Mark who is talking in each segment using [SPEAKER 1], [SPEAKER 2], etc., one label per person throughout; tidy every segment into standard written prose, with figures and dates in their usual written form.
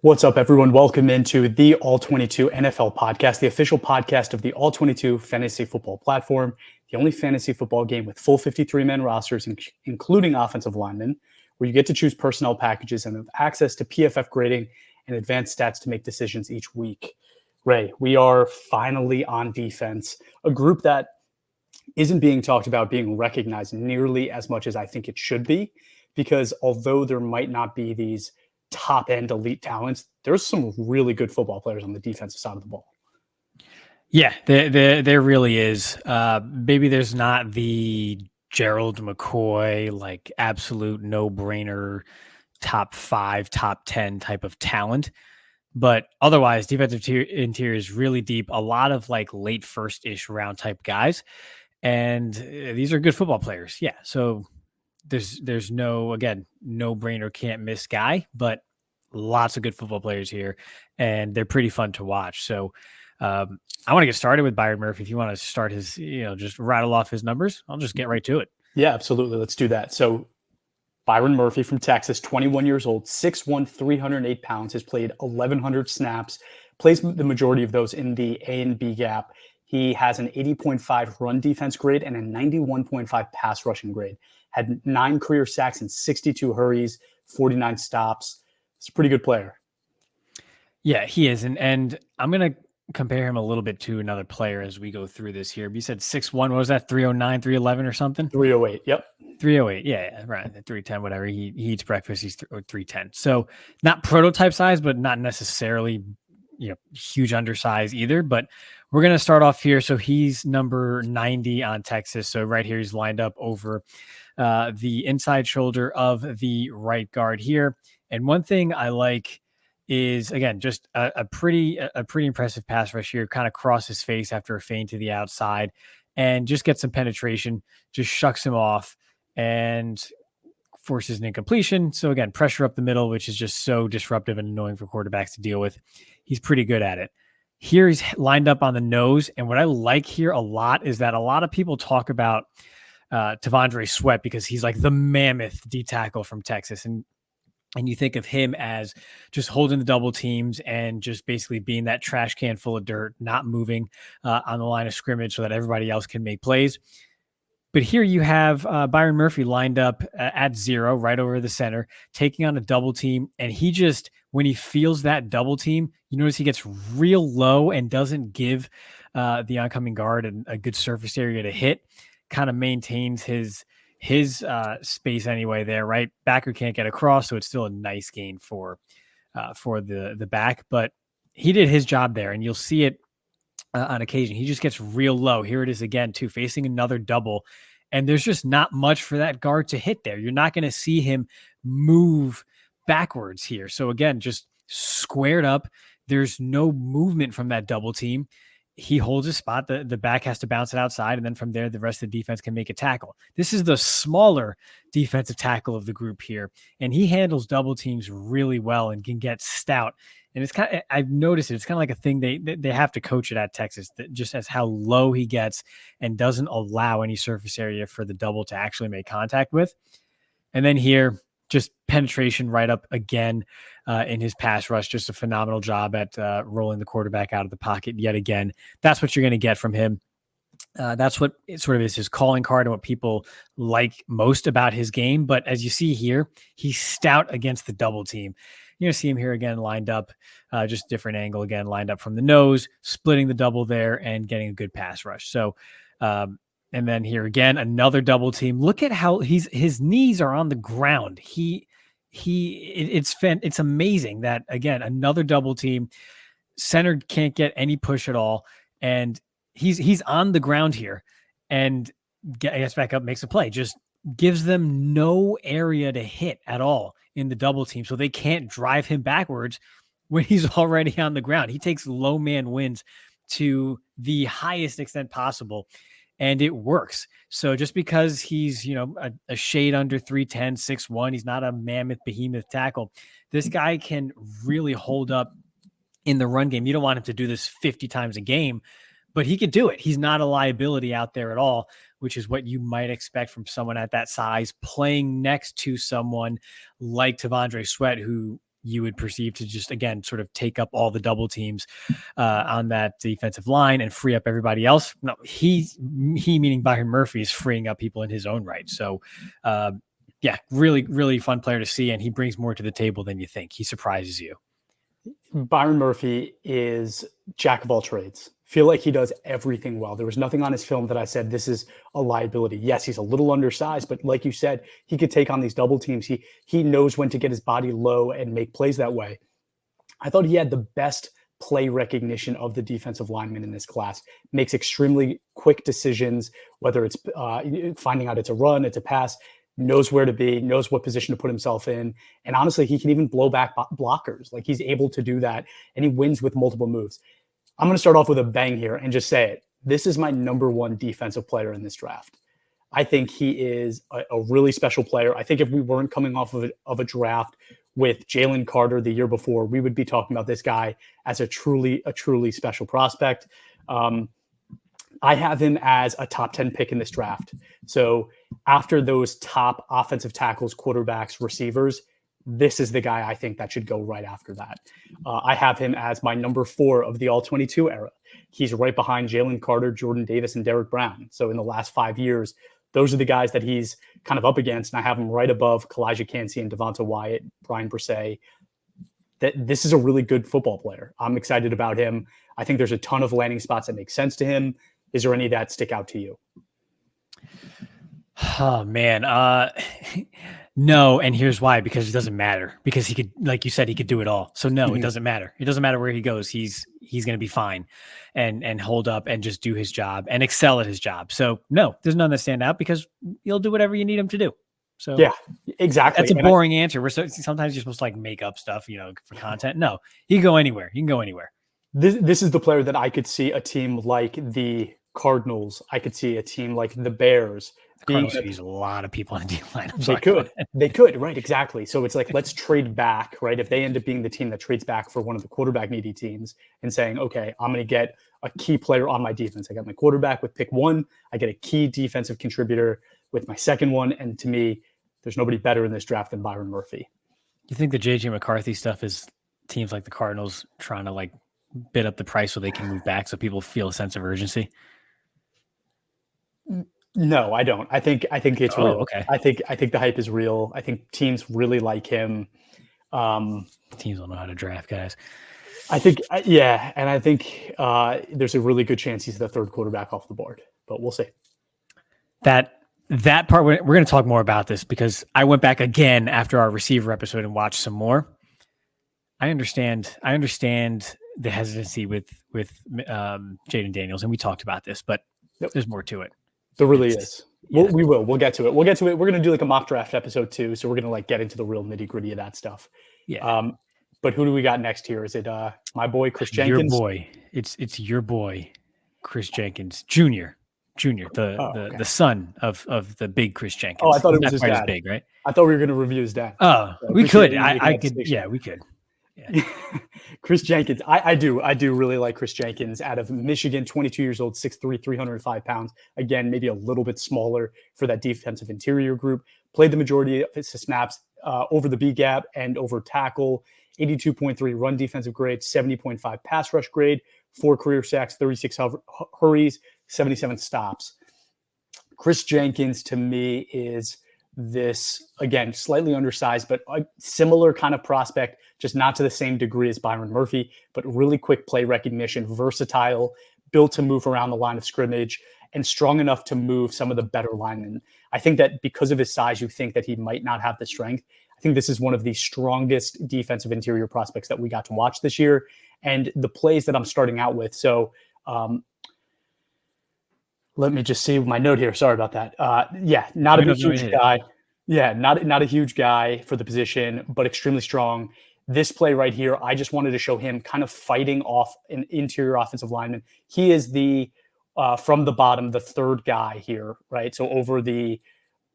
[SPEAKER 1] What's up, everyone? Welcome into the All 22 NFL podcast, the official podcast of the All 22 fantasy football platform, the only fantasy football game with full 53-man rosters, including offensive linemen, where you get to choose personnel packages and have access to PFF grading and advanced stats to make decisions each week. Ray, we are finally on defense, a group that isn't being talked about being recognized nearly as much as I think it should be, because although there might not be these top-end elite talents, there's some really good football players on the defensive side of the ball.
[SPEAKER 2] Yeah, there really is. Maybe there's not the Gerald McCoy, like absolute no-brainer, top 5, top 10 type of talent. But otherwise, defensive interior is really deep. A lot of like late first-ish round type guys. And these are good football players. Yeah, so there's no brainer, can't miss guy, but lots of good football players here, and they're pretty fun to watch. So I want to get started with Byron Murphy. If you want to start his, just rattle off his numbers, I'll just get right to it.
[SPEAKER 1] Yeah, absolutely. Let's do that. So Byron Murphy from Texas, 21 years old, 6'1", 308 pounds, has played 1,100 snaps, plays the majority of those in the A and B gap. He has an 80.5 run defense grade and a 91.5 pass rushing grade. Had 9 career sacks and 62 hurries, 49 stops. He's a pretty good player.
[SPEAKER 2] Yeah, he is. And I'm going to compare him a little bit to another player as we go through this here. You said 6'1", what was that, 309, 311 or something?
[SPEAKER 1] 308, yep.
[SPEAKER 2] 308, yeah, right, 310, whatever. He eats breakfast, he's 310. So not prototype size, but not necessarily huge undersize either. But we're going to start off here. So he's number 90 on Texas. So right here, he's lined up over the inside shoulder of the right guard here. And one thing I like is, again, just a pretty impressive pass rush here, kind of cross his face after a feint to the outside and just get some penetration, just shucks him off and forces an incompletion. So again, pressure up the middle, which is just so disruptive and annoying for quarterbacks to deal with. He's pretty good at it. Here he's lined up on the nose. And what I like here a lot is that a lot of people talk about T'Vondre Sweat because he's like the mammoth D tackle from Texas. And you think of him as just holding the double teams and just basically being that trash can full of dirt, not moving on the line of scrimmage so that everybody else can make plays. But here you have Byron Murphy lined up at 0 right over the center, taking on a double team. And he just, when he feels that double team, you notice he gets real low and doesn't give the oncoming guard a good surface area to hit, kind of maintains his space anyway there, right? Backer can't get across, so it's still a nice gain for the back. But he did his job there, and you'll see it on occasion. He just gets real low. Here it is again, too, facing another double. And there's just not much for that guard to hit there. You're not going to see him move backwards here. So again, just squared up. There's no movement from that double team. He holds his spot. The back has to bounce it outside. And then from there, the rest of the defense can make a tackle. This is the smaller defensive tackle of the group here. And he handles double teams really well and can get stout. And it's kind of, I've noticed it's kind of like a thing they have to coach it at Texas, that just as how low he gets and doesn't allow any surface area for the double to actually make contact with. And then here, just penetration right up again in his pass rush. Just a phenomenal job at rolling the quarterback out of the pocket yet again. That's what you're going to get from him. That's what it sort of is his calling card and what people like most about his game. But as you see here, he's stout against the double team. You're going to see him here again lined up, just different angle again, lined up from the nose, splitting the double there and getting a good pass rush. So, and then here again, another double team. Look at how his knees are on the ground. It's amazing that, again, another double team, center can't get any push at all. And he's on the ground here and gets back up, makes a play, just gives them no area to hit at all in the double team. So they can't drive him backwards when he's already on the ground. He takes low man wins to the highest extent possible. And it works. So just because he's, a shade under 310, 6'1", he's not a mammoth behemoth tackle. This guy can really hold up in the run game. You don't want him to do this 50 times a game, but he could do it. He's not a liability out there at all, which is what you might expect from someone at that size playing next to someone like T'Vondre Sweat, who you would perceive to just, again, sort of take up all the double teams on that defensive line and free up everybody else. No, he meaning Byron Murphy is freeing up people in his own right. So yeah, really, really fun player to see. And he brings more to the table than you think. He surprises you.
[SPEAKER 1] Byron Murphy is jack of all trades. Feel like he does everything well. There was nothing on his film that I said this is a liability. Yes, he's a little undersized, but like you said, he could take on these double teams. He knows when to get his body low and make plays that way. I thought he had the best play recognition of the defensive linemen in this class. Makes extremely quick decisions, whether it's finding out it's a run, it's a pass, knows where to be, knows what position to put himself in. And honestly, he can even blow back blockers. Like, he's able to do that, and he wins with multiple moves. I'm going to start off with a bang here and just say it. This is my number one defensive player in this draft. I think he is a really special player. I think if we weren't coming off of a draft with Jalen Carter the year before, we would be talking about this guy as a truly special prospect. I have him as a top 10 pick in this draft. So after those top offensive tackles, quarterbacks, receivers, this is the guy I think that should go right after that. I have him as my number 4 of the All-22 era. He's right behind Jalen Carter, Jordan Davis, and Derrick Brown. So in the last 5 years, those are the guys that he's kind of up against. And I have him right above Kalijah Kancey and Devonta Wyatt, Brian Bresee. This is a really good football player. I'm excited about him. I think there's a ton of landing spots that make sense to him. Is there any that stick out to you?
[SPEAKER 2] Oh, man. No, and here's why. Because it doesn't matter. Because he could, like you said, he could do it all. So no, it doesn't matter. It doesn't matter where he goes. He's going to be fine and hold up and just do his job and excel at his job. So no, there's none that stand out because he'll do whatever you need him to do. So
[SPEAKER 1] yeah, exactly.
[SPEAKER 2] That's a boring answer. Sometimes you're supposed to like make up stuff, for content. No, he can go anywhere. You can go anywhere.
[SPEAKER 1] This is the player that I could see a team like the Cardinals. I could see a team like the Bears.
[SPEAKER 2] The Cardinals use a lot of people on the D line.
[SPEAKER 1] They could, right? Exactly. So it's like, let's trade back, right? If they end up being the team that trades back for one of the quarterback needy teams and saying, okay, I'm going to get a key player on my defense. I got my quarterback with pick 1. I get a key defensive contributor with my second one. And to me, there's nobody better in this draft than Byron Murphy.
[SPEAKER 2] You think the JJ McCarthy stuff is teams like the Cardinals trying to like bid up the price so they can move back so people feel a sense of urgency?
[SPEAKER 1] No, I don't. I think it's real.
[SPEAKER 2] Okay.
[SPEAKER 1] I think the hype is real. I think teams really like him.
[SPEAKER 2] Teams don't know how to draft guys.
[SPEAKER 1] I think there's a really good chance he's the third quarterback off the board, but we'll see.
[SPEAKER 2] That part, we're going to talk more about this because I went back again after our receiver episode and watched some more. I understand the hesitancy with Jaden Daniels, and we talked about this, but there's more to it.
[SPEAKER 1] There really is. Yeah. We'll get to it. We're going to do like a mock draft episode too. So we're going to like get into the real nitty gritty of that stuff.
[SPEAKER 2] Yeah.
[SPEAKER 1] But who do we got next here? Is it my boy, Kris Jenkins?
[SPEAKER 2] Your boy. It's your boy, Kris Jenkins Jr. The son of the big Kris Jenkins.
[SPEAKER 1] Oh, I thought it was his dad.
[SPEAKER 2] Big, right?
[SPEAKER 1] I thought we were going to review his dad.
[SPEAKER 2] Oh, so we could. I could. Yeah, we could. Yeah.
[SPEAKER 1] Kris Jenkins. I do really like Kris Jenkins out of Michigan, 22 years old, 6'3", 305 pounds. Again, maybe a little bit smaller for that defensive interior group. Played the majority of his snaps over the B gap and over tackle. 82.3 run defensive grade, 70.5 pass rush grade, 4 career sacks, 36 hurries, 77 stops. Kris Jenkins to me is this, again, slightly undersized, but a similar kind of prospect, just not to the same degree as Byron Murphy, but really quick play recognition, versatile, built to move around the line of scrimmage, and strong enough to move some of the better linemen. I think that because of his size, you think that he might not have the strength. I think this is one of the strongest defensive interior prospects that we got to watch this year. And the plays that I'm starting out with. So let me just see my note here. Sorry about that. Not a big huge guy. Yeah, not a huge guy for the position, but extremely strong. This play right here, I just wanted to show him kind of fighting off an interior offensive lineman. He is the from the bottom, the third guy here, right? So over the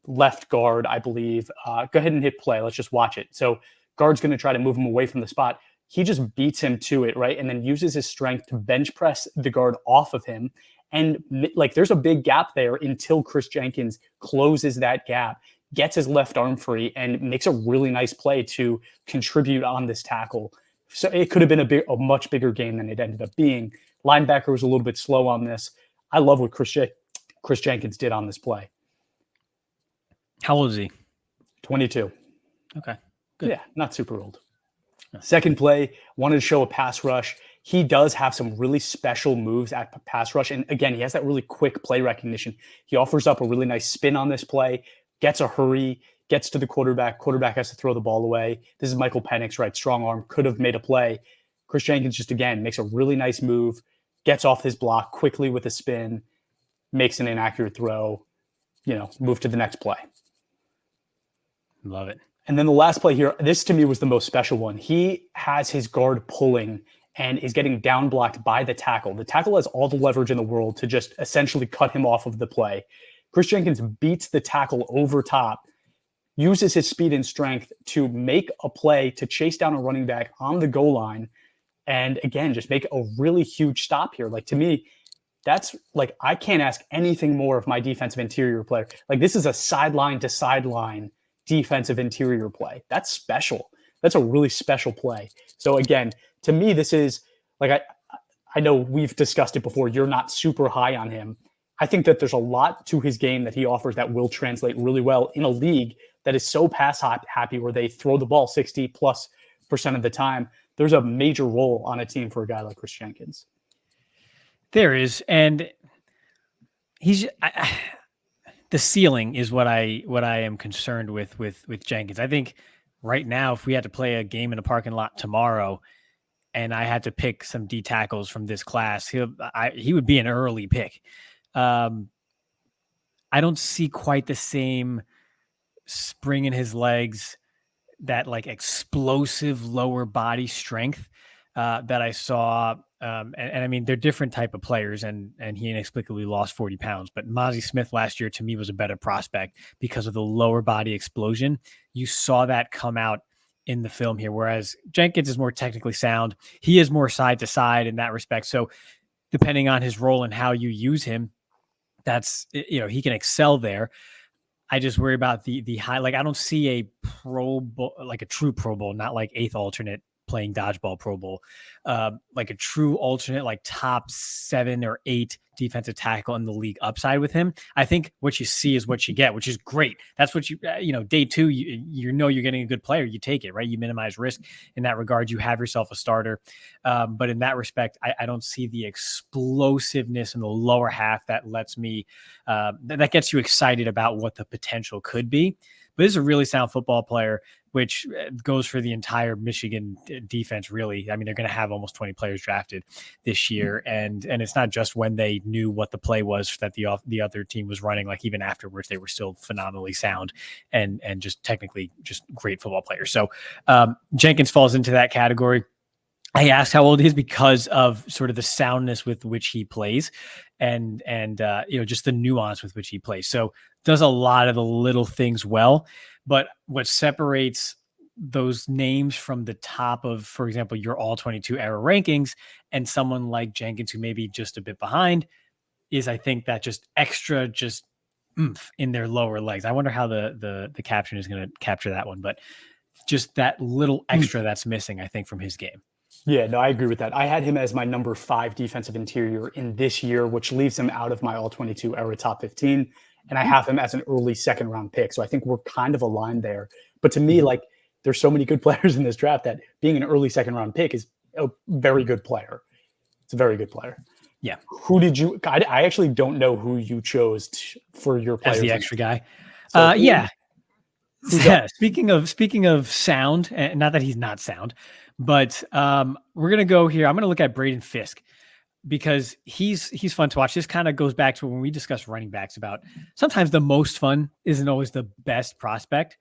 [SPEAKER 1] left guard, I believe. Go ahead and hit play. Let's just watch it. So guard's going to try to move him away from the spot. He just beats him to it, right? And then uses his strength to bench press the guard off of him. And like, there's a big gap there until Kris Jenkins closes that gap, gets his left arm free and makes a really nice play to contribute on this tackle. So it could have been a much bigger game than it ended up being. Linebacker was a little bit slow on this. I love what Kris Jenkins did on this play.
[SPEAKER 2] How old is he?
[SPEAKER 1] 22.
[SPEAKER 2] Okay. Good.
[SPEAKER 1] Yeah, not super old. Second play, wanted to show a pass rush. He does have some really special moves at pass rush. And again, he has that really quick play recognition. He offers up a really nice spin on this play, gets a hurry, gets to the quarterback. Quarterback has to throw the ball away. This is Michael Penix, right? Strong arm, could have made a play. Kris Jenkins just, again, makes a really nice move, gets off his block quickly with a spin, makes an inaccurate throw, move to the next play.
[SPEAKER 2] Love it.
[SPEAKER 1] And then the last play here, this to me was the most special one. He has his guard pulling and is getting down blocked by the tackle. The tackle has all the leverage in the world to just essentially cut him off of the play. Kris Jenkins beats the tackle over top, uses his speed and strength to make a play to chase down a running back on the goal line. And again, just make a really huge stop here. Like, to me, that's like, I can't ask anything more of my defensive interior player. Like, this is a sideline to sideline defensive interior play. That's special. That's a really special play. So again, to me, this is like, I know we've discussed it before. You're not super high on him. I think that there's a lot to his game that he offers that will translate really well in a league that is so pass happy, where they throw the ball 60+% of the time. There's a major role on a team for a guy like Kris Jenkins.
[SPEAKER 2] There is, and the ceiling is what I am concerned with Jenkins. I think right now, if we had to play a game in a parking lot tomorrow, and I had to pick some D tackles from this class, he would be an early pick. I don't see quite the same spring in his legs, that like explosive lower body strength that I saw. And I mean, they're different type of players, and he inexplicably lost 40 pounds. But Mazi Smith last year to me was a better prospect because of the lower body explosion. You saw that come out in the film here, whereas Jenkins is more technically sound. He is more side to side in that respect. So depending on his role and how you use him, that's, he can excel there. I just worry about the high, like, I don't see a Pro Bowl, like a true Pro Bowl, not like eighth alternate playing dodgeball Pro Bowl, like a true alternate, like top 7 or 8 defensive tackle in the league upside with him. I think what you see is what you get, which is great. That's what day 2, you're getting a good player. You take it, right? You minimize risk in that regard. You have yourself a starter. But in that respect, I don't see the explosiveness in the lower half that lets me, that gets you excited about what the potential could be. But this is a really sound football player, which goes for the entire Michigan defense, really. I mean, they're going to have almost 20 players drafted this year. And it's not just when they knew what the play was that the other team was running, like even afterwards, they were still phenomenally sound and just technically just great football players. So Jenkins falls into that category. I asked how old he is because of sort of the soundness with which he plays and just the nuance with which he plays. So does a lot of the little things well, but what separates those names from the top of, for example, your all 22 era rankings and someone like Jenkins, who may be just a bit behind, is I think that just extra oomph in their lower legs. I wonder how the caption is going to capture that one, but just that little extra that's missing, I think, from his game.
[SPEAKER 1] Yeah, no, I agree with that. I had him as my number 5 defensive interior in this year, which leaves him out of my all 22 era top 15. And I have him as an early 2nd round pick. So I think we're kind of aligned there. But to me, like, there's so many good players in this draft that being an early 2nd round pick is a very good player. It's a very good player.
[SPEAKER 2] Yeah.
[SPEAKER 1] Who did you, I actually don't know who you chose for your players.
[SPEAKER 2] As the extra guy.
[SPEAKER 1] So
[SPEAKER 2] yeah. Speaking of sound, and not that he's not sound, but we're going to go here. I'm going to look at Braden Fiske, because he's fun to watch. This kind of goes back to when we discuss running backs about sometimes the most fun isn't always the best prospect.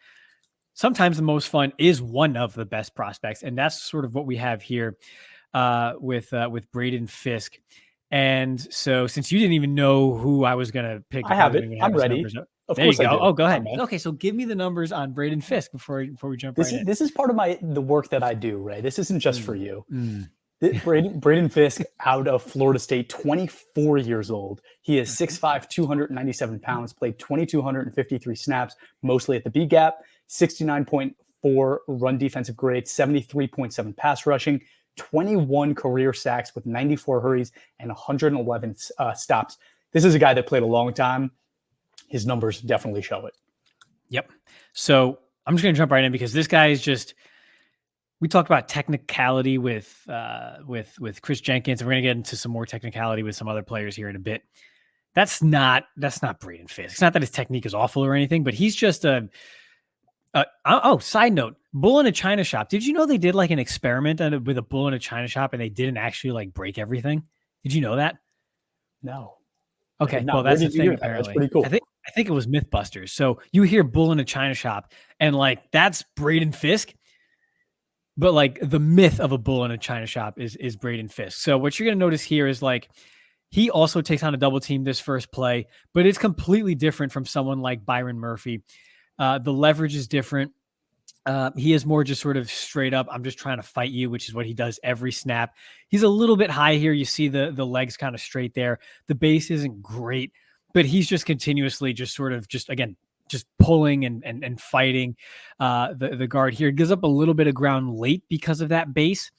[SPEAKER 2] Sometimes the most fun is one of the best prospects. And that's sort of what we have here with Braden Fiske. And so since you didn't even know who I was going to pick,
[SPEAKER 1] I have it. I'm ready.
[SPEAKER 2] Of there course you go. Oh, go ahead. Okay, so give me the numbers on Braden Fiske before we jump right in.
[SPEAKER 1] This is part of the work that I do, Ray. This isn't just for you. Braden Fiske out of Florida State, 24 years old. He is 6'5", 297 pounds, played 2,253 snaps, mostly at the B gap, 69.4 run defensive grade, 73.7 pass rushing, 21 career sacks with 94 hurries and 111 stops. This is a guy that played a long time. His numbers definitely show it.
[SPEAKER 2] Yep. So I'm just going to jump right in because this guy is just, we talked about technicality with Kris Jenkins, and we're going to get into some more technicality with some other players here in a bit. That's not Braden Fiske. It's not that his technique is awful or anything, but he's just side note, bull in a china shop. Did you know they did like an experiment with a bull in a china shop and they didn't actually like break everything? Did you know that?
[SPEAKER 1] No.
[SPEAKER 2] Okay. Well, that's the thing. Apparently,
[SPEAKER 1] that's pretty cool.
[SPEAKER 2] I think it was Mythbusters. So you hear bull in a china shop and like, that's Braden Fiske. But like the myth of a bull in a china shop is Braden Fiske. So what you're going to notice here is like, he also takes on a double team this first play, but it's completely different from someone like Byron Murphy. The leverage is different. He is more just sort of straight up, I'm just trying to fight you, which is what he does every snap. He's a little bit high here. You see the legs kind of straight there. The base isn't great, but he's just continuously just sort of just pulling and fighting the guard here. It gives up a little bit of ground late because of that base,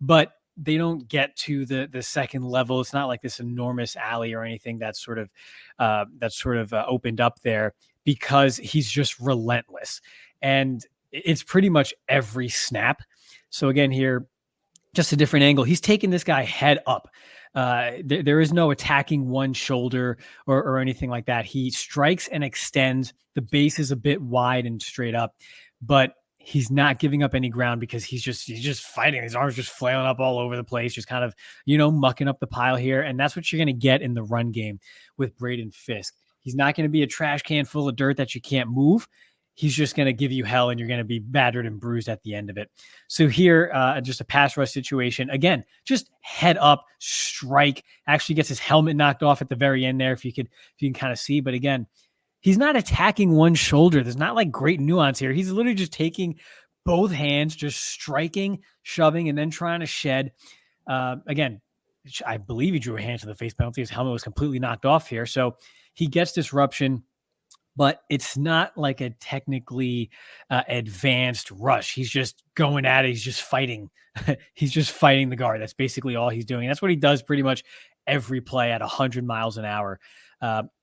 [SPEAKER 2] but they don't get to the second level. It's not like this enormous alley or anything that's sort of opened up there because he's just relentless. And it's pretty much every snap. So again, here, just a different angle. He's taking this guy head up. There is no attacking one shoulder or anything like that. He strikes and extends. The base is a bit wide and straight up, but he's not giving up any ground because he's just fighting. His arms just flailing up all over the place, just kind of, mucking up the pile here. And that's what you're going to get in the run game with Braden Fiske. He's not going to be a trash can full of dirt that you can't move. He's just going to give you hell and you're going to be battered and bruised at the end of it. So here, just a pass rush situation. Again, just head up, strike, actually gets his helmet knocked off at the very end there if you can kind of see. But again, he's not attacking one shoulder. There's not like great nuance here. He's literally just taking both hands, just striking, shoving, and then trying to shed. Again, I believe he drew a hand to the face penalty. His helmet was completely knocked off here. So he gets disruption, but it's not like a technically advanced rush. He's just going at it. He's just fighting. He's just fighting the guard. That's basically all he's doing. That's what he does pretty much every play at 100 miles an hour.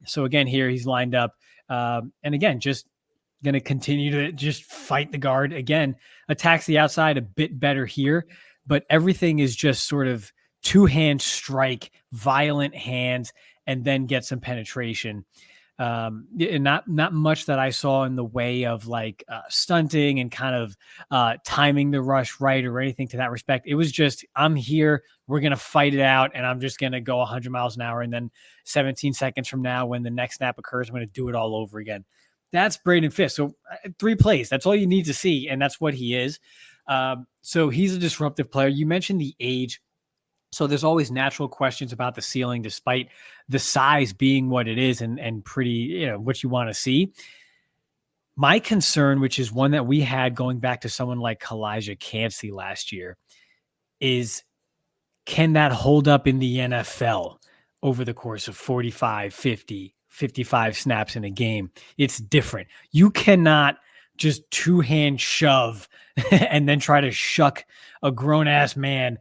[SPEAKER 2] So again, here he's lined up. And again, just going to continue to just fight the guard. Again, attacks the outside a bit better here, but everything is just sort of two-hand strike, violent hands, and then get some penetration. And not much that I saw in the way of like stunting and kind of timing the rush right or anything to that respect. It was just, I'm here, we're going to fight it out, and I'm just going to go 100 miles an hour. And then 17 seconds from now, when the next snap occurs, I'm going to do it all over again. That's Braden Fiske. So 3 plays, that's all you need to see. And that's what he is. So he's a disruptive player. You mentioned the age. So there's always natural questions about the ceiling, despite the size being what it is and pretty, what you want to see. My concern, which is one that we had going back to someone like Kalijah Cansey last year, is can that hold up in the NFL over the course of 45, 50, 55 snaps in a game? It's different. You cannot just two-hand shove and then try to shuck a grown-ass man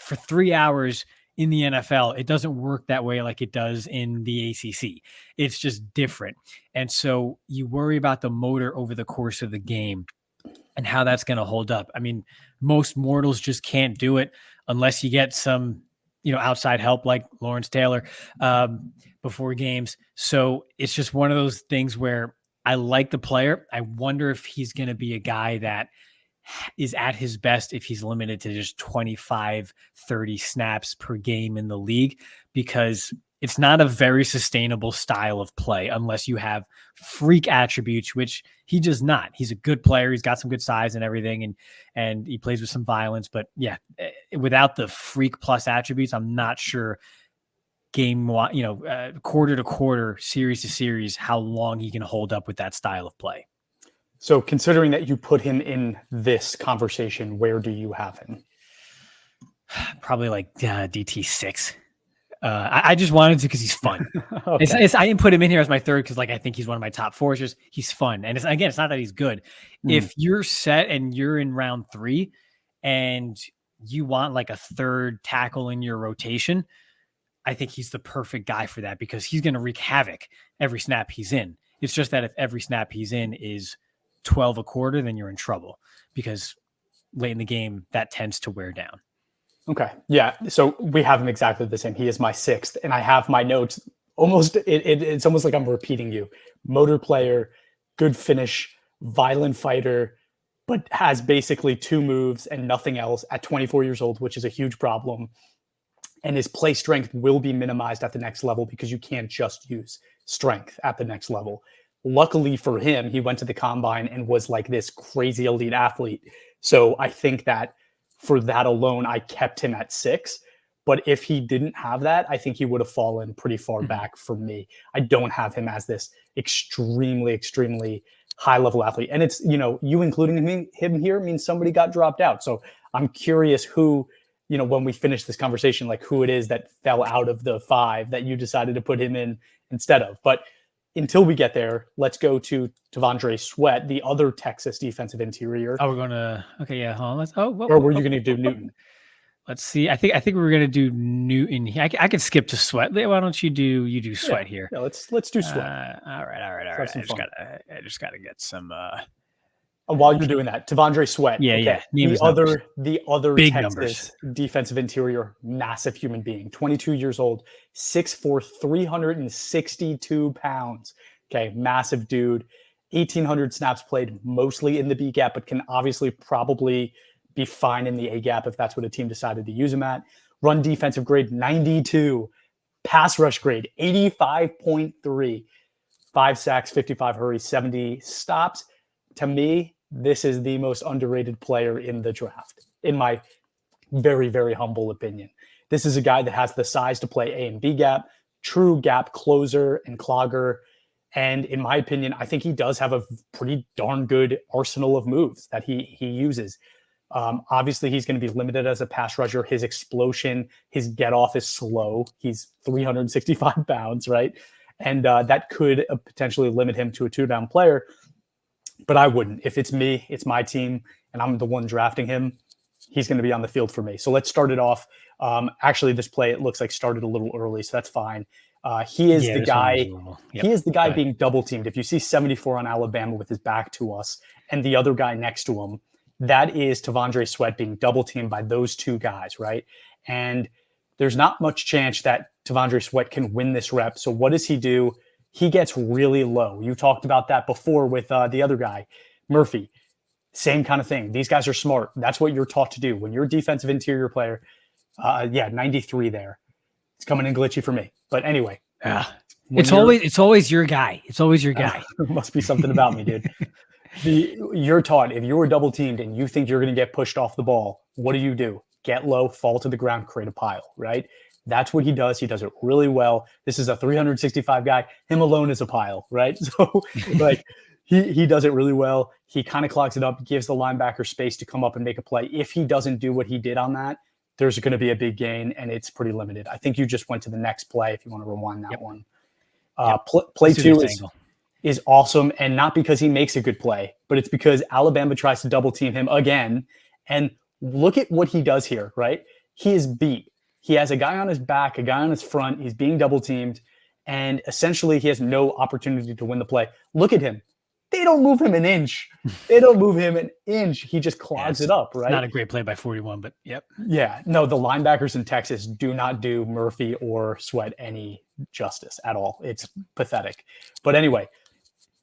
[SPEAKER 2] for 3 hours in the NFL. It doesn't work that way like it does in the ACC. It's just different. And so you worry about the motor over the course of the game and how that's going to hold up. I mean, most mortals just can't do it unless you get some, outside help like Lawrence Taylor before games. So it's just one of those things where I like the player. I wonder if he's going to be a guy that is at his best if he's limited to just 25, 30 snaps per game in the league, because it's not a very sustainable style of play unless you have freak attributes, which he does not. He's a good player. He's got some good size and everything, and he plays with some violence. But yeah, without the freak plus attributes, I'm not sure game, quarter to quarter, series to series, how long he can hold up with that style of play.
[SPEAKER 1] So considering that you put him in this conversation, where do you have him?
[SPEAKER 2] probably like DT6. I just wanted to because he's fun.
[SPEAKER 1] Okay.
[SPEAKER 2] I didn't put him in here as my third because like I think he's one of my top four. It's just he's fun, and it's not that he's good. If you're set and you're in round 3, and you want like a third tackle in your rotation, I think he's the perfect guy for that because he's going to wreak havoc every snap he's in. It's just that if every snap he's in is 12 a quarter, then you're in trouble because late in the game that tends to wear down.
[SPEAKER 1] Okay. Yeah. So we have him exactly the same. He is my 6th, and I have my notes almost. It's almost like I'm repeating you. Motor player, good finish, violent fighter, but has basically 2 moves and nothing else at 24 years old, which is a huge problem. And his play strength will be minimized at the next level because you can't just use strength at the next level. Luckily for him, he went to the combine and was like this crazy elite athlete. So I think that for that alone, I kept him at 6. But if he didn't have that, I think he would have fallen pretty far back for me. I don't have him as this extremely, extremely high-level athlete. And it's, you including him here means somebody got dropped out. So I'm curious who, when we finish this conversation, like who it is that fell out of the 5 that you decided to put him in instead of. But until we get there, let's go to T'Vondre Sweat, the other Texas defensive interior.
[SPEAKER 2] Oh, we're going to, okay, yeah, hold on.
[SPEAKER 1] Or were you going to do Newton?
[SPEAKER 2] Let's see. I think we were going to do Newton here. I could skip to Sweat. Why don't you do Sweat here?
[SPEAKER 1] Yeah, let's do Sweat.
[SPEAKER 2] All right. I just got to get some.
[SPEAKER 1] While you're doing that, T'Vondre Sweat.
[SPEAKER 2] Yeah.
[SPEAKER 1] The other
[SPEAKER 2] big
[SPEAKER 1] Texas defensive interior, massive human being, 22 years old, 6'4", 362 pounds. Okay, massive dude. 1,800 snaps played, mostly in the B gap, but can obviously probably be fine in the A gap if that's what a team decided to use him at. Run defensive grade 92, pass rush grade 85.3, 5 sacks, 55 hurries, 70 stops. To me, this is the most underrated player in the draft, in my very, very humble opinion. This is a guy that has the size to play A and B gap, true gap closer and clogger. And in my opinion, I think he does have a pretty darn good arsenal of moves that he uses. Obviously, he's going to be limited as a pass rusher. His explosion, his get off is slow. He's 365 pounds, right? And that could potentially limit him to a 2-down player. But I wouldn't. If it's me, it's my team, and I'm the one drafting him, he's going to be on the field for me. So let's start it off. Actually, this play, it looks like started a little early, so that's fine. He is the guy. He is the guy being double teamed. If you see 74 on Alabama with his back to us and the other guy next to him, that is T'Vondre Sweat being double teamed by those 2 guys, right? And there's not much chance that T'Vondre Sweat can win this rep. So what does he do? He gets really low. You talked about that before with the other guy, Murphy. Same kind of thing. These guys are smart. That's what you're taught to do. When you're a defensive interior player, 93 there. It's coming in glitchy for me. But anyway.
[SPEAKER 2] It's always your guy. It's always your guy.
[SPEAKER 1] Must be something about me, dude. You're taught if you were double teamed and you think you're going to get pushed off the ball, what do? Get low, fall to the ground, create a pile, right? That's what he does. He does it really well. This is a 365 guy. Him alone is a pile, right? So like he does it really well. He kind of clogs it up, gives the linebacker space to come up and make a play. If he doesn't do what he did on that, there's going to be a big gain, and it's pretty limited. I think you just went to the next play if you want to rewind that one. Play 2 is awesome, and not because he makes a good play, but it's because Alabama tries to double team him again. And look at what he does here, right? He is beat. He has a guy on his back, a guy on his front. He's being double teamed, and essentially he has no opportunity to win the play. Look at him. They don't move him an inch. He just clogs it up, right?
[SPEAKER 2] Not a great play by 41, but yep.
[SPEAKER 1] Yeah. No, the linebackers in Texas do not do Murphy or Sweat any justice at all. It's pathetic. But anyway,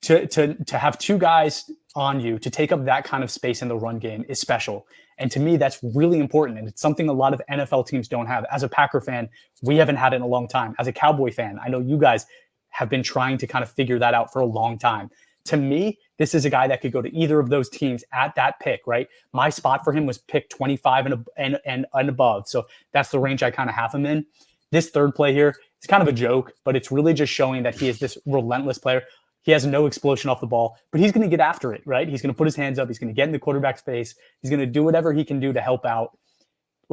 [SPEAKER 1] to have 2 guys on you to take up that kind of space in the run game is special. And to me, that's really important. And it's something a lot of NFL teams don't have. As a Packer fan, we haven't had it in a long time. As a Cowboy fan, I know you guys have been trying to kind of figure that out for a long time. To me, this is a guy that could go to either of those teams at that pick, right? My spot for him was pick 25 and above. So that's the range I kind of have him in. This third play here is kind of a joke, but it's really just showing that he is this relentless player. He has no explosion off the ball, but he's going to get after it, right? He's going to put his hands up. He's going to get in the quarterback's face. He's going to do whatever he can do to help out.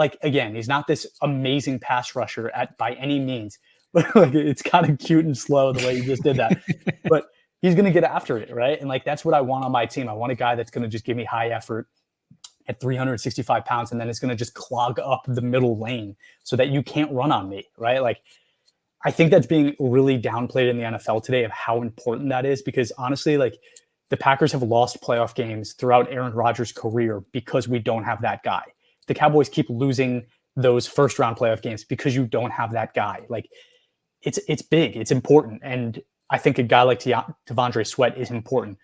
[SPEAKER 1] like, again, he's not this amazing pass rusher by any means, but like, it's kind of cute and slow the way you just did that. But he's going to get after it, right? And like, that's what I want on my team. I want a guy that's going to just give me high effort at 365 pounds, and then it's going to just clog up the middle lane so that you can't run on me, right? Like, I think that's being really downplayed in the NFL today of how important that is, because honestly, like, the Packers have lost playoff games throughout Aaron Rodgers' career because we don't have that guy. The Cowboys keep losing those first-round playoff games because you don't have that guy. Like, it's big, it's important, and I think a guy like T'Vondre Sweat is important.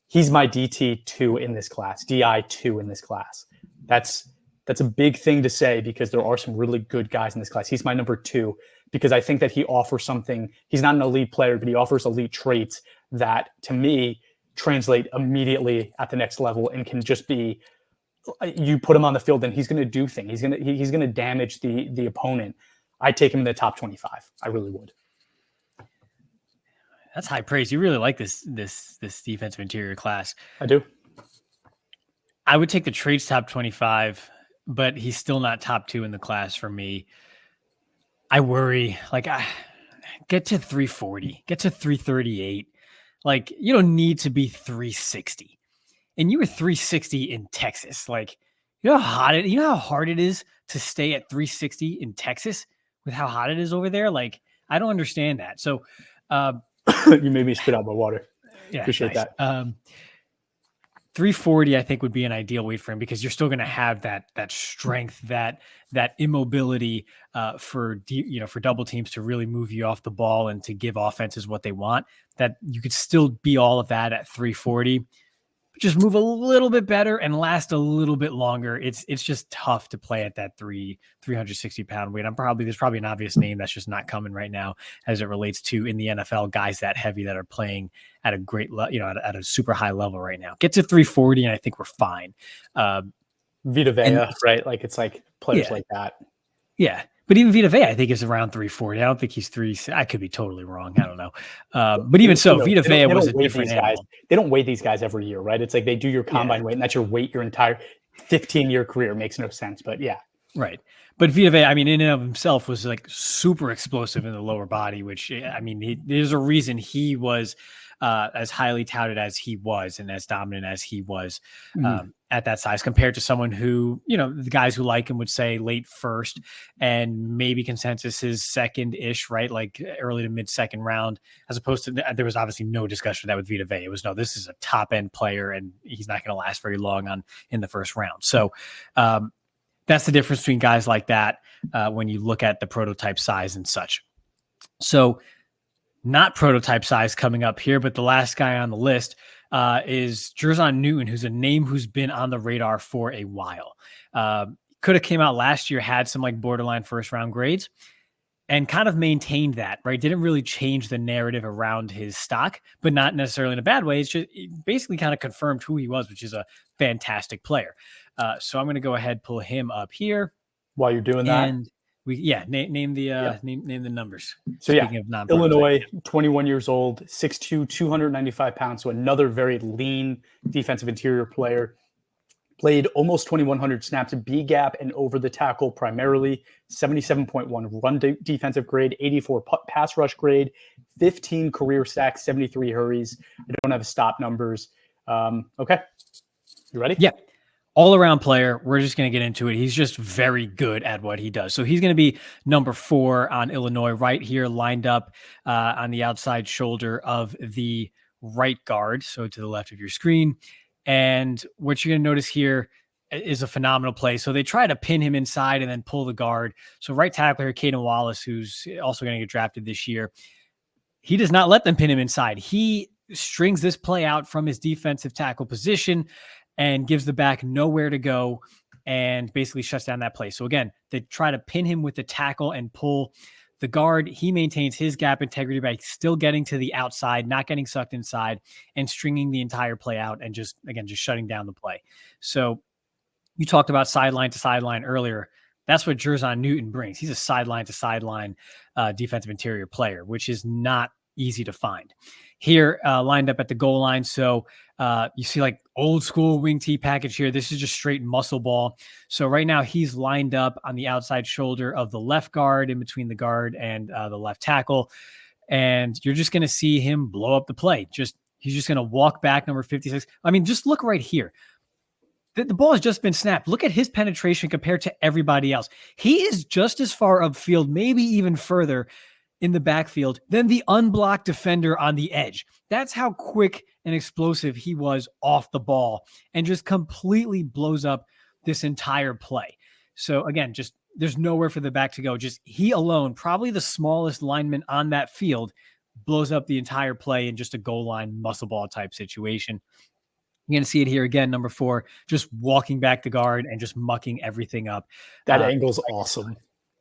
[SPEAKER 1] He's my DT2 in this class, DI2 in this class. That's a big thing to say because there are some really good guys in this class. He's my number 2 because I think that he offers something. He's not an elite player, but he offers elite traits that, to me, translate immediately at the next level and can just be, you put him on the field and he's going to do things. He's going to damage the opponent. I'd take him in the top 25. I really would.
[SPEAKER 2] That's high praise. You really like this defensive interior class.
[SPEAKER 1] I do.
[SPEAKER 2] I would take the traits top 25, but he's still not top 2 in the class for me. I worry, like, get to 340, get to 338. Like, you don't need to be 360. And you were 360 in Texas. Like, you know how hard it is to stay at 360 in Texas with how hot it is over there? Like, I don't understand that. So,
[SPEAKER 1] you made me spit out my water.
[SPEAKER 2] Yeah,
[SPEAKER 1] appreciate
[SPEAKER 2] nice.
[SPEAKER 1] that.
[SPEAKER 2] 340, I think, would be an ideal weight for him because you're still going to have that strength, that immobility for double teams to really move you off the ball and to give offenses what they want. That you could still be all of that at 340. Just move a little bit better and last a little bit longer. It's just tough to play at that 360-pound weight. There's probably an obvious name that's just not coming right now as it relates to in the NFL guys that heavy that are playing at a great at a super high level right now. Get to 340 and I think we're fine.
[SPEAKER 1] Vita Vea, right? Like, it's like players like that.
[SPEAKER 2] Yeah. But even Vita Vea, I think, is around 340. I don't think he's 3. I could be totally wrong. I don't know. But even so, Vita Vea was a different animal.
[SPEAKER 1] They don't weigh these guys every year, right? It's like they do your combine weight, and that's your weight your entire 15-year career. It makes no sense, but yeah.
[SPEAKER 2] Right. But Vita Vea, I mean, in and of himself was like super explosive in the lower body, which, I mean, there's a reason he was as highly touted as he was and as dominant as he was at that size compared to someone who, the guys who like him would say late first and maybe consensus is second-ish, right? Like early to mid-second round, as opposed to there was obviously no discussion of that with Vita Vea. It was, no, this is a top-end player and he's not going to last very long in the first round. So that's the difference between guys like that when you look at the prototype size and such. So not prototype size coming up here, but the last guy on the list is Jer'Zhan Newton, who's a name who's been on the radar for a while. Could have came out last year, had some like borderline first round grades and kind of maintained that, right? Didn't really change the narrative around his stock, but not necessarily in a bad way. It's just basically kind of confirmed who he was, which is a fantastic player. So I'm going to go ahead, pull him up here.
[SPEAKER 1] While you're doing that.
[SPEAKER 2] And name the numbers.
[SPEAKER 1] So Illinois, 21 years old, 6'2", 295 pounds. So another very lean defensive interior player. Played almost 2,100 snaps, B gap and over the tackle primarily. 77.1 run defensive grade, 84 pass rush grade, 15 career sacks, 73 hurries. I don't have stop numbers. Okay, you ready?
[SPEAKER 2] Yeah. All-around player. We're just going to get into it. He's just very good at what he does. So he's going to be number 4 on Illinois right here, lined up on the outside shoulder of the right guard, so to the left of your screen. And what you're going to notice here is a phenomenal play. So they try to pin him inside and then pull the guard. So right tackler, Caden Wallace, who's also going to get drafted this year, he does not let them pin him inside. He strings this play out from his defensive tackle position and gives the back nowhere to go and basically shuts down that play. So again, they try to pin him with the tackle and pull the guard. He maintains his gap integrity by still getting to the outside, not getting sucked inside, and stringing the entire play out and just shutting down the play. So you talked about sideline to sideline earlier. That's what Jer'Zhan Newton brings. He's a sideline to sideline defensive interior player, which is not easy to find. Here, lined up at the goal line. So you see like old school wing tee package here. This is just straight muscle ball. So right now he's lined up on the outside shoulder of the left guard, in between the guard and the left tackle. And you're just going to see him blow up the play. He's just going to walk back, number 56. I mean, just look right here. The ball has just been snapped. Look at his penetration compared to everybody else. He is just as far upfield, maybe even further in the backfield than the unblocked defender on the edge. That's how quick and explosive he was off the ball, and just completely blows up this entire play. So again, just there's nowhere for the back to go. Just he alone, probably the smallest lineman on that field, blows up the entire play in just a goal line muscle ball type situation. You're going to see it here again, number 4, just walking back the guard and just mucking everything up.
[SPEAKER 1] That angle's awesome.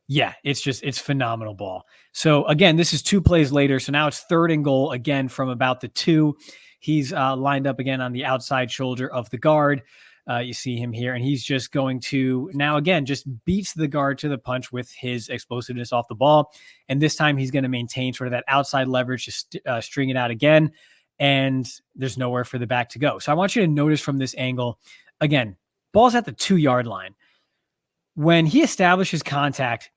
[SPEAKER 2] Yeah, it's phenomenal ball. So again, this is 2 plays later. So now it's 3rd and goal again from about the 2. He's lined up again on the outside shoulder of the guard. You see him here, and he's just going to now again just beats the guard to the punch with his explosiveness off the ball. And this time he's going to maintain sort of that outside leverage, just string it out again. And there's nowhere for the back to go. So I want you to notice from this angle, again, ball's at the 2-yard line. When he establishes contact,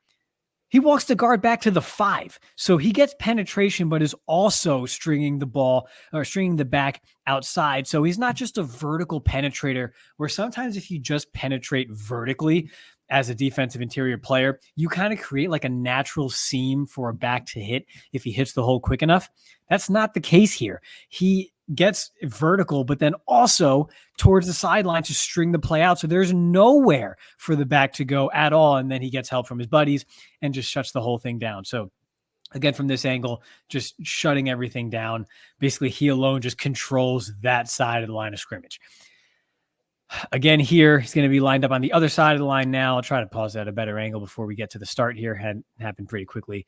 [SPEAKER 2] he walks the guard back to the 5. So he gets penetration, but is also stringing the ball or stringing the back outside. So he's not just a vertical penetrator, where sometimes if you just penetrate vertically as a defensive interior player, you kind of create like a natural seam for a back to hit if he hits the hole quick enough. That's not the case here. He gets vertical, but then also towards the sideline to string the play out. So there's nowhere for the back to go at all. And then he gets help from his buddies and just shuts the whole thing down. So again, from this angle, just shutting everything down. Basically, he alone just controls that side of the line of scrimmage. Again, here, he's going to be lined up on the other side of the line now. I'll try to pause at a better angle before we get to the start here. Had happened pretty quickly.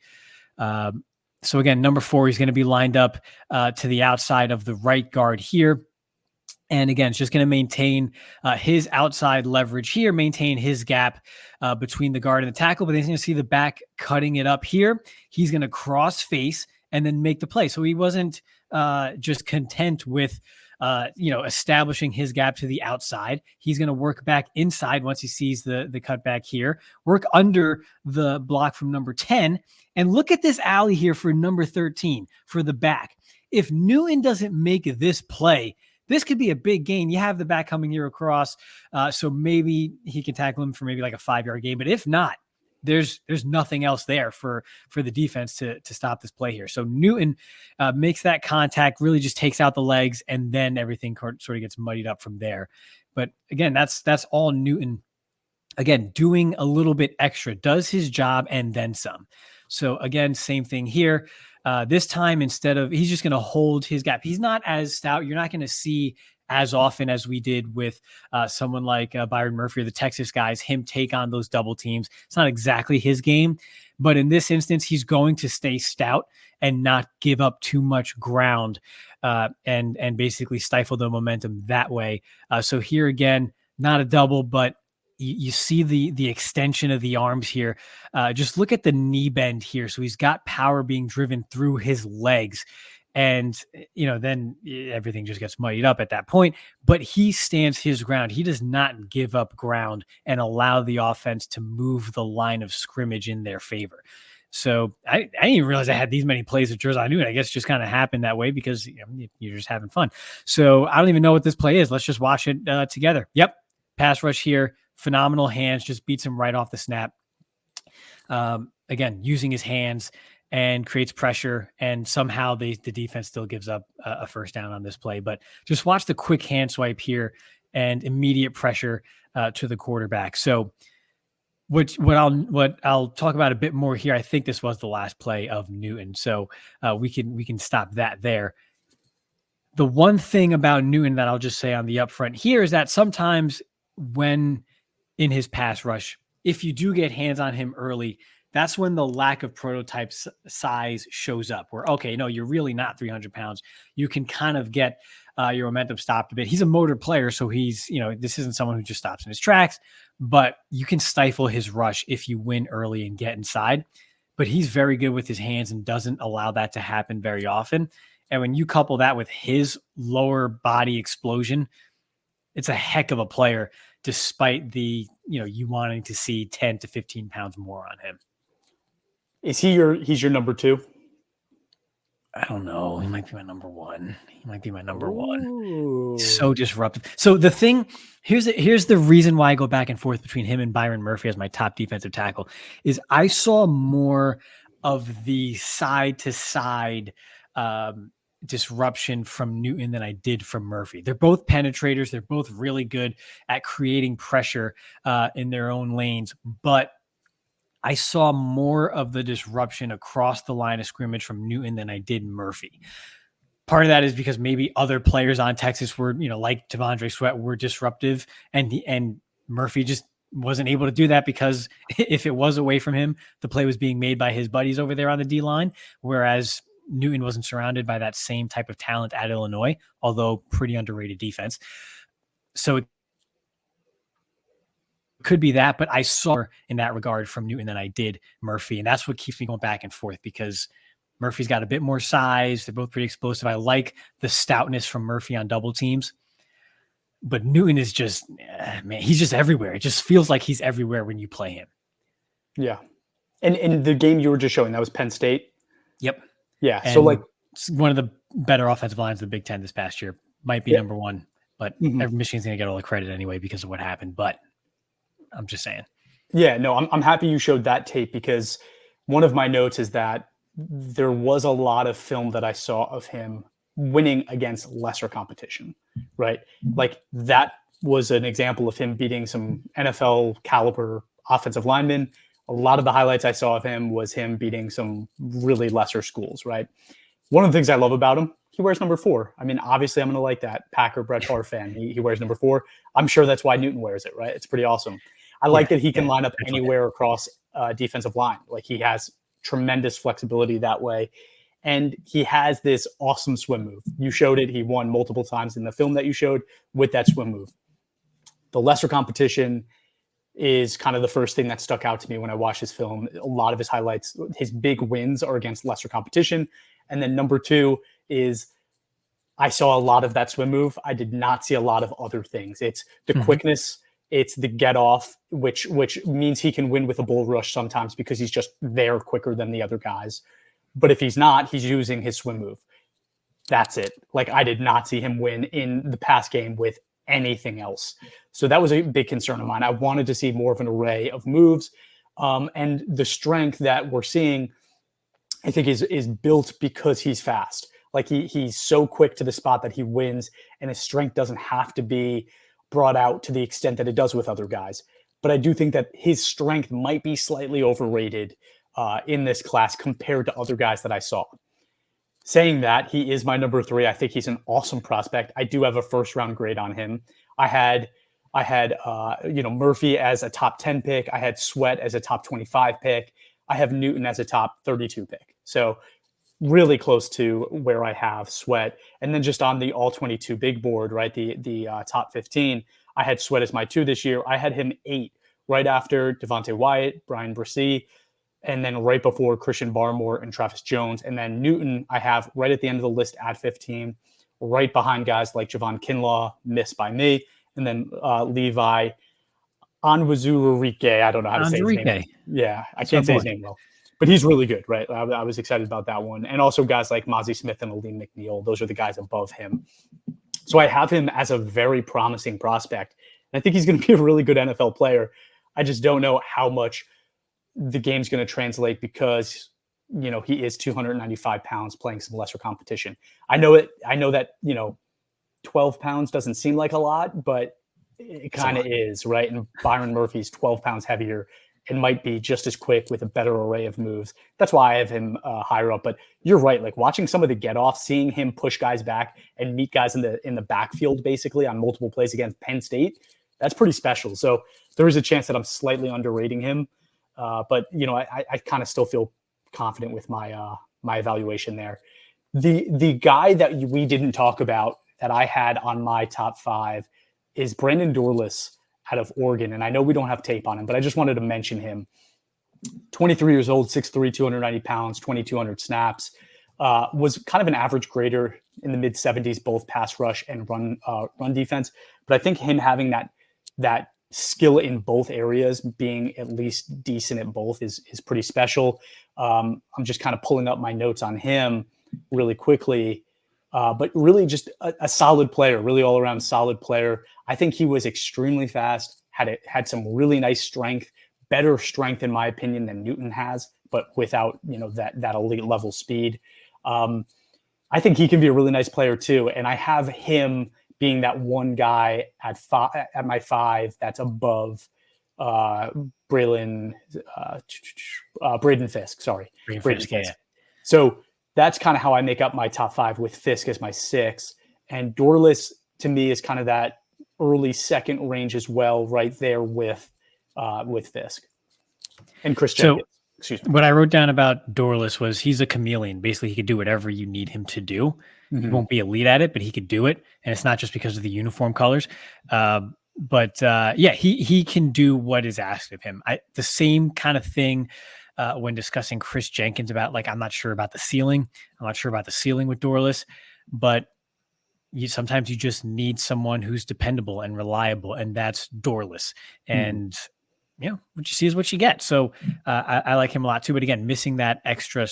[SPEAKER 2] So again, number 4, he's going to be lined up to the outside of the right guard here. And again, it's just going to maintain his outside leverage here, maintain his gap between the guard and the tackle. But then he's going to see the back cutting it up here. He's going to cross face and then make the play. So he wasn't just content with establishing his gap to the outside. He's going to work back inside once he sees the cut back here, work under the block from number 10. And look at this alley here for number 13 for the back. If Newton doesn't make this play, this could be a big gain. You have the back coming here across. So maybe he can tackle him for maybe like a 5-yard gain. But if not, there's nothing else there for the defense to stop this play here. So Newton makes that contact, really just takes out the legs, and then everything sort of gets muddied up from there. But again, that's all Newton, again, doing a little bit extra, does his job and then some. So again, same thing here. This time, instead of, he's just going to hold his gap. He's not as stout. You're not going to see as often as we did with someone like Byron Murphy or the Texas guys, him take on those double teams. It's not exactly his game, but in this instance, he's going to stay stout and not give up too much ground and basically stifle the momentum that way. So here again, not a double, but you see the extension of the arms here. Just look at the knee bend here. So he's got power being driven through his legs. And, then everything just gets muddied up at that point. But he stands his ground. He does not give up ground and allow the offense to move the line of scrimmage in their favor. So I didn't even realize I had these many plays with Jerz'han Newton. I guess it just kind of happened that way because you're just having fun. So I don't even know what this play is. Let's just watch it together. Yep. Pass rush here. Phenomenal hands. Just beats him right off the snap. Again, using his hands and creates pressure, and somehow the defense still gives up a first down on this play. But just watch the quick hand swipe here and immediate pressure to the quarterback. So what I'll talk about a bit more here. I think this was the last play of Newton, so we can stop that there. The one thing about Newton that I'll just say on the upfront here is that sometimes when in his pass rush, if you do get hands on him early, that's when the lack of prototype size shows up where, okay, no, you're really not 300 pounds. You can kind of get your momentum stopped a bit. He's a motor player. So he's, this isn't someone who just stops in his tracks, but you can stifle his rush if you win early and get inside. But he's very good with his hands and doesn't allow that to happen very often. And when you couple that with his lower body explosion, it's a heck of a player, despite the, you wanting to see 10 to 15 pounds more on him.
[SPEAKER 1] He's your number 2?
[SPEAKER 2] I don't know. He might be my number 1. He might be my number 1.
[SPEAKER 1] Ooh.
[SPEAKER 2] So disruptive. So the thing, here's the reason why I go back and forth between him and Byron Murphy as my top defensive tackle is I saw more of the side to side disruption from Newton than I did from Murphy. They're both penetrators. They're both really good at creating pressure in their own lanes, but I saw more of the disruption across the line of scrimmage from Newton than I did Murphy. Part of that is because maybe other players on Texas were, like T'Vondre Sweat, were disruptive, and Murphy just wasn't able to do that because if it was away from him, the play was being made by his buddies over there on the D line, whereas Newton wasn't surrounded by that same type of talent at Illinois, although pretty underrated defense. So it could be that, but I saw in that regard from Newton than I did Murphy. And that's what keeps me going back and forth because Murphy's got a bit more size. They're both pretty explosive. I like the stoutness from Murphy on double teams, but Newton is just, man, he's just everywhere. It just feels like he's everywhere when you play him.
[SPEAKER 1] Yeah. And in the game you were just showing, that was Penn State?
[SPEAKER 2] Yep.
[SPEAKER 1] Yeah.
[SPEAKER 2] And
[SPEAKER 1] so like
[SPEAKER 2] it's one of the better offensive lines of the Big Ten this past year. Might be number 1, but Michigan's going to get all the credit anyway because of what happened. But I'm just saying.
[SPEAKER 1] Yeah, no, I'm happy you showed that tape because one of my notes is that there was a lot of film that I saw of him winning against lesser competition, right? Like that was an example of him beating some NFL caliber offensive linemen. A lot of the highlights I saw of him was him beating some really lesser schools, right? One of the things I love about him, he wears number 4. I mean, obviously I'm going to like that. Packer Brett Favre fan. He wears number 4. I'm sure that's why Newton wears it, right? It's pretty awesome. I like that he can line up anywhere across defensive line. Like he has tremendous flexibility that way. And he has this awesome swim move. You showed it. He won multiple times in the film that you showed with that swim move. The lesser competition is kind of the first thing that stuck out to me when I watched his film. A lot of his highlights, his big wins are against lesser competition. And then number 2 is I saw a lot of that swim move. I did not see a lot of other things. It's the quickness. It's the get off, which means he can win with a bull rush sometimes because he's just there quicker than the other guys. But if he's not, he's using his swim move. That's it. Like I did not see him win in the pass game with anything else. So that was a big concern of mine. I wanted to see more of an array of moves. And the strength that we're seeing, I think is built because he's fast. Like he's so quick to the spot that he wins, and his strength doesn't have to be brought out to the extent that it does with other guys. But I do think that his strength might be slightly overrated in this class compared to other guys that I saw. Saying that, he is my number 3. I think he's an awesome prospect. I do have a first round grade on him. I had Murphy as a top 10 pick. I had Sweat as a top 25 pick. I have Newton as a top 32 pick. So really close to where I have Sweat. And then just on the all 22 big board, right, the top 15, I had Sweat as my 2 this year. I had him 8 right after Devontae Wyatt, Brian Bresee, and then right before Christian Barmore and Travis Jones. And then Newton I have right at the end of the list at 15, right behind guys like Javon Kinlaw, missed by me, and then Levi Onwuzurike. I don't know how to say his name. Yeah, I can't say his name well. But he's really good, right? I was excited about that one. And also guys like Mozzie Smith and Aleem McNeil. Those are the guys above him. So I have him as a very promising prospect. And I think he's going to be a really good NFL player. I just don't know how much the game's going to translate because, he is 295 pounds playing some lesser competition. I know that, 12 pounds doesn't seem like a lot, but it kind of is, right? And Byron Murphy's 12 pounds heavier and might be just as quick with a better array of moves. That's why I have him higher up. But you're right. Like watching some of the get off, seeing him push guys back and meet guys in the backfield, basically on multiple plays against Penn State, that's pretty special. So there is a chance that I'm slightly underrating him. But I kind of still feel confident with my evaluation there. The guy that we didn't talk about that I had on my top 5 is Brandon Dorlus out of Oregon. And I know we don't have tape on him, but I just wanted to mention him. 23 years old, 6'3", 290 pounds, 2,200 snaps, was kind of an average grader in the mid-70s, both pass rush and run defense. But I think him having that skill in both areas, being at least decent at both, is pretty special. I'm just kind of pulling up my notes on him really quickly. But really just a solid player, really all around solid player. I think he was extremely fast, had some really nice strength, better strength in my opinion than Newton has, but without, that elite level speed. I think he can be a really nice player too. And I have him being that one guy at my 5 that's above Braden Fiske. Sorry.
[SPEAKER 2] Braden Fiske, yeah.
[SPEAKER 1] So that's kind of how I make up my top 5, with Fiske as my 6. And Dorless to me is kind of that early second range as well, right there with Fiske and Kris Jenkins. Excuse me.
[SPEAKER 2] What I wrote down about Dorless was he's a chameleon. Basically, he could do whatever you need him to do. He won't be elite at it, but he could do it. And it's not just because of the uniform colors. He can do what is asked of him. The same kind of thing when discussing Kris Jenkins about, like, I'm not sure about the ceiling. I'm not sure about the ceiling with Dorless, but sometimes you just need someone who's dependable and reliable, and that's Dorless. And what you see is what you get. So I like him a lot too. But again, missing that extra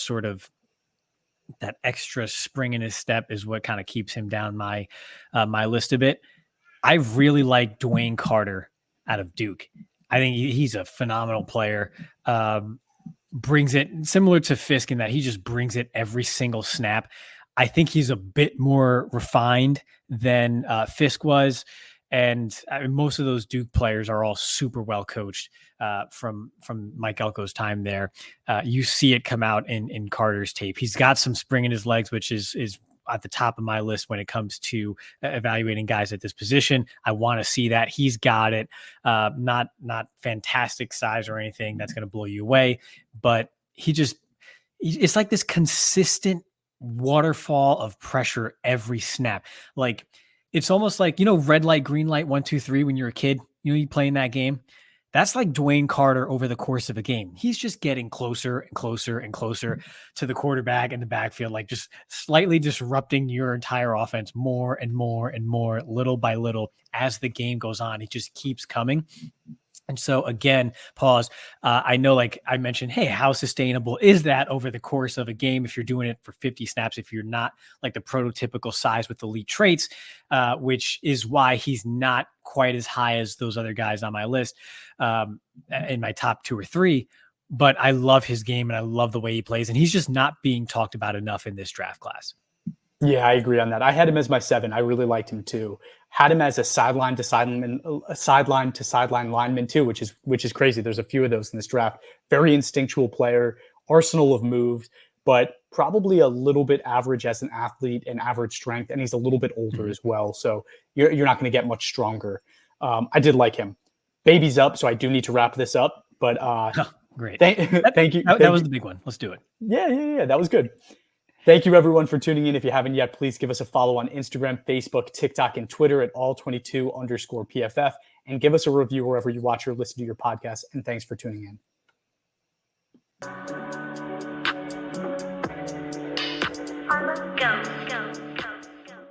[SPEAKER 2] spring in his step is what kind of keeps him down my list a bit. I really like Dwayne Carter out of Duke. I think he's a phenomenal player. Brings it similar to Fiske in that he just brings it every single snap. I think he's a bit more refined than Fiske was. And most of those Duke players are all super well coached from Mike Elko's time there. You see it come out in Carter's tape. He's got some spring in his legs, which is at the top of my list when it comes to evaluating guys at this position. I want to see that. He's got it. Not fantastic size or anything that's going to blow you away, but it's like this consistent waterfall of pressure every snap. Like, it's almost like, red light, green light, 1, 2, 3, when you're a kid, you playing that game. That's like Dwayne Carter over the course of a game. He's just getting closer and closer and closer to the quarterback in the backfield, like just slightly disrupting your entire offense more and more and more, little by little, as the game goes on. It just keeps coming. And so again, pause. I know, like I mentioned, hey, how sustainable is that over the course of a game if you're doing it for 50 snaps, if you're not like the prototypical size with elite traits, which is why he's not quite as high as those other guys on my list in my top 2 or 3. But I love his game and I love the way he plays. And he's just not being talked about enough in this draft class.
[SPEAKER 1] Yeah, I agree on that. I had him as my 7. I really liked him too. Had him as a sideline to sideline lineman too, which is crazy. There's a few of those in this draft. Very instinctual player, arsenal of moves, but probably a little bit average as an athlete and average strength, and he's a little bit older as well. So you're not going to get much stronger. I did like him. Baby's up, so I do need to wrap this up. But
[SPEAKER 2] great.
[SPEAKER 1] Thank you.
[SPEAKER 2] That was the big one. Let's do it.
[SPEAKER 1] Yeah. That was good. Thank you, everyone, for tuning in. If you haven't yet, please give us a follow on Instagram, Facebook, TikTok, and Twitter at all22_PFF, and give us a review wherever you watch or listen to your podcast. And thanks for tuning in.